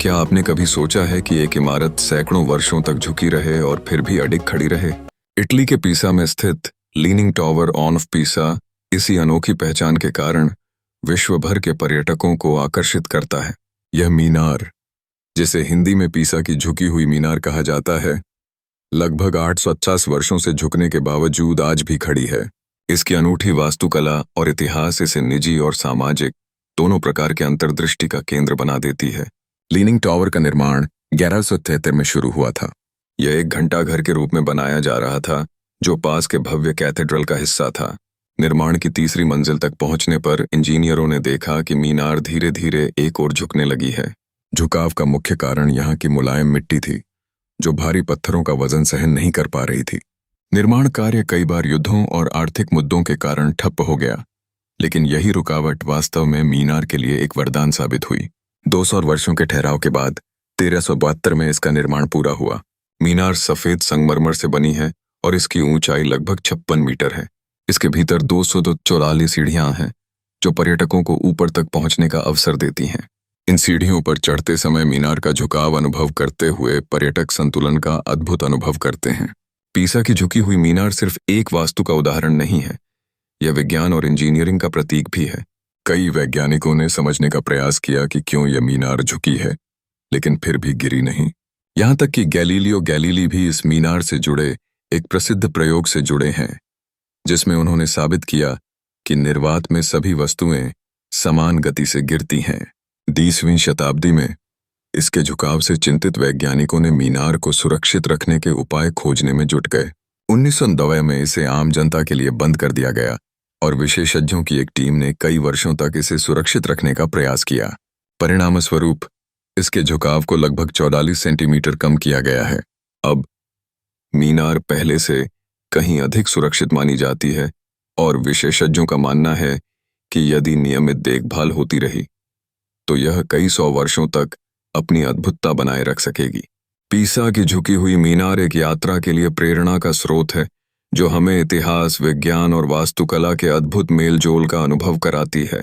क्या आपने कभी सोचा है कि एक इमारत सैकड़ों वर्षों तक झुकी रहे और फिर भी अडिग खड़ी रहे? इटली के पीसा में स्थित लीनिंग टॉवर ऑफ पीसा इसी अनोखी पहचान के कारण विश्व भर के पर्यटकों को आकर्षित करता है। यह मीनार, जिसे हिंदी में पीसा की झुकी हुई मीनार कहा जाता है, लगभग 850 वर्षों से झुकने के बावजूद आज भी खड़ी है। इसकी अनूठी वास्तुकला और इतिहास इसे निजी और सामाजिक दोनों प्रकार के अंतर्दृष्टि का केंद्र बना देती है। लीनिंग टॉवर का निर्माण 1173 में शुरू हुआ था। यह एक घंटाघर के रूप में बनाया जा रहा था, जो पास के भव्य कैथेड्रल का हिस्सा था। निर्माण की तीसरी मंजिल तक पहुंचने पर इंजीनियरों ने देखा कि मीनार धीरे धीरे एक ओर झुकने लगी है। झुकाव का मुख्य कारण यहाँ की मुलायम मिट्टी थी, जो भारी पत्थरों का वजन सहन नहीं कर पा रही थी। निर्माण कार्य कई बार युद्धों और आर्थिक मुद्दों के कारण ठप्प हो गया, लेकिन यही रुकावट वास्तव में मीनार के लिए एक वरदान साबित हुई। 200 वर्षों के ठहराव के बाद 1372 में इसका निर्माण पूरा हुआ। मीनार सफेद संगमरमर से बनी है और इसकी ऊंचाई लगभग 56 मीटर है। इसके भीतर 244 सीढ़ियां हैं, जो पर्यटकों को ऊपर तक पहुंचने का अवसर देती हैं। इन सीढ़ियों पर चढ़ते समय मीनार का झुकाव अनुभव करते हुए पर्यटक संतुलन का अद्भुत अनुभव करते हैं। पीसा की झुकी हुई मीनार सिर्फ एक वास्तु का उदाहरण नहीं है, यह विज्ञान और इंजीनियरिंग का प्रतीक भी है। कई वैज्ञानिकों ने समझने का प्रयास किया कि क्यों यह मीनार झुकी है, लेकिन फिर भी गिरी नहीं। यहाँ तक कि गैलीलियो गैलीली भी इस मीनार से जुड़े एक प्रसिद्ध प्रयोग से जुड़े हैं, जिसमें उन्होंने साबित किया कि निर्वात में सभी वस्तुएं समान गति से गिरती हैं। 20वीं शताब्दी में इसके झुकाव से चिंतित वैज्ञानिकों ने मीनार को सुरक्षित रखने के उपाय खोजने में जुट गए। 1990 में इसे आम जनता के लिए बंद कर दिया गया और विशेषज्ञों की एक टीम ने कई वर्षों तक इसे सुरक्षित रखने का प्रयास किया। परिणामस्वरूप इसके झुकाव को लगभग 44 सेंटीमीटर कम किया गया है। अब मीनार पहले से कहीं अधिक सुरक्षित मानी जाती है और विशेषज्ञों का मानना है कि यदि नियमित देखभाल होती रही तो यह कई सौ वर्षों तक अपनी अद्भुतता बनाए रख सकेगी। पीसा की झुकी हुई मीनार एक यात्रा के लिए प्रेरणा का स्रोत है, जो हमें इतिहास, विज्ञान और वास्तुकला के अद्भुत मेलजोल का अनुभव कराती है।